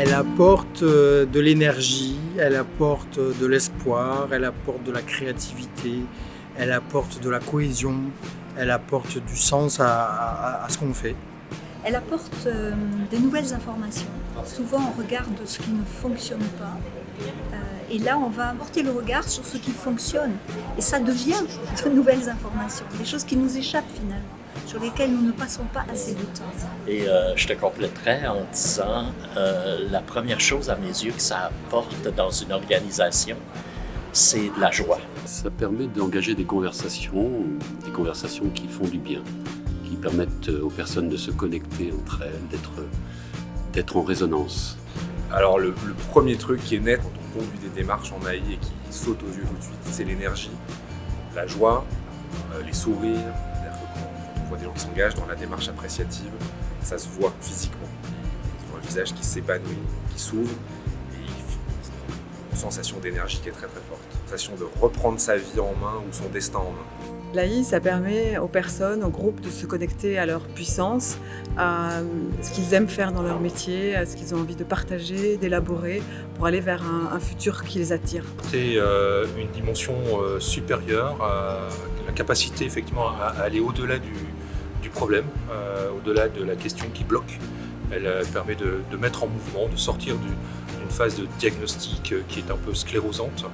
Elle apporte de l'énergie, elle apporte de l'espoir, elle apporte de la créativité, elle apporte de la cohésion, elle apporte du sens à ce qu'on fait. Elle apporte des nouvelles informations. Souvent, on regarde ce qui ne fonctionne pas. Et là, on va porter le regard sur ce qui fonctionne. Et ça devient de nouvelles informations, des choses qui nous échappent finalement, sur lesquelles nous ne passons pas assez de temps. Et je te compléterais en disant, la première chose à mes yeux que ça apporte dans une organisation, c'est de la joie. Ça permet d'engager des conversations qui font du bien, qui permettent aux personnes de se connecter entre elles, d'être en résonance. Alors le premier truc qui est net quand on conduit des démarches en AI et qui saute aux yeux tout de suite, c'est l'énergie, la joie, les sourires. C'est-à-dire que quand on voit des gens qui s'engagent dans la démarche appréciative, ça se voit physiquement. Ils ont un visage qui s'épanouit, qui s'ouvre, et une sensation d'énergie qui est très très forte. Une sensation de reprendre sa vie en main ou son destin en main. L'AI, ça permet aux personnes, aux groupes de se connecter à leur puissance, à ce qu'ils aiment faire dans leur métier, à ce qu'ils ont envie de partager, d'élaborer, pour aller vers un futur qui les attire. C'est une dimension supérieure, la capacité effectivement à aller au-delà du problème, au-delà de la question qui bloque. Elle permet de mettre en mouvement, de sortir d'une phase de diagnostic qui est un peu sclérosante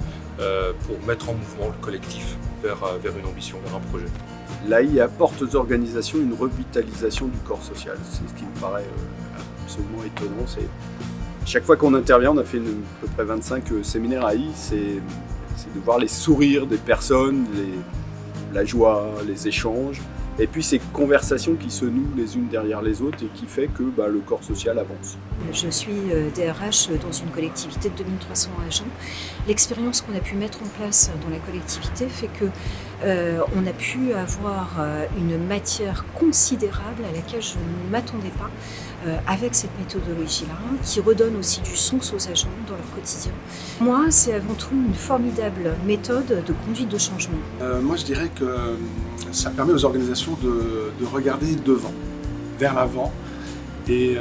pour mettre en mouvement le collectif vers une ambition, vers un projet. L'AI apporte aux organisations une revitalisation du corps social. C'est ce qui me paraît absolument étonnant. Chaque fois qu'on intervient, on a fait à peu près 25 séminaires AI, c'est de voir les sourires des personnes, la joie, les échanges. Et puis ces conversations qui se nouent les unes derrière les autres et qui fait que le corps social avance. Je suis DRH dans une collectivité de 2300 agents. L'expérience qu'on a pu mettre en place dans la collectivité fait que on a pu avoir une matière considérable à laquelle je ne m'attendais pas avec cette méthodologie-là, qui redonne aussi du sens aux agents dans leur quotidien. Moi, c'est avant tout une formidable méthode de conduite de changement. Moi, je dirais que ça permet aux organisations de regarder devant, vers l'avant, et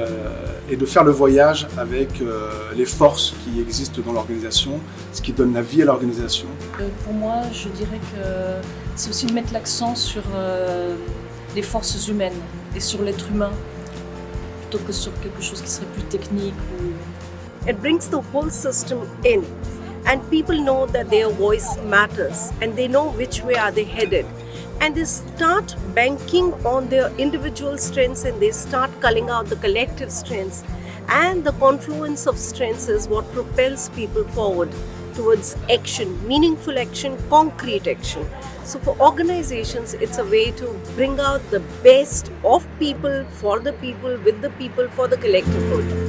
de faire le voyage avec les forces qui existent dans l'organisation, ce qui donne la vie à l'organisation. Pour moi, je dirais que c'est aussi de mettre l'accent sur les forces humaines et sur l'être humain, plutôt que sur quelque chose qui serait plus technique. It brings the whole system in, and people know that their voice matters, and they know which way are they headed. And they start banking on their individual strengths and they start culling out the collective strengths. And the confluence of strengths is what propels people forward towards action, meaningful action, concrete action. So for organizations, it's a way to bring out the best of people, for the people, with the people, for the collective good.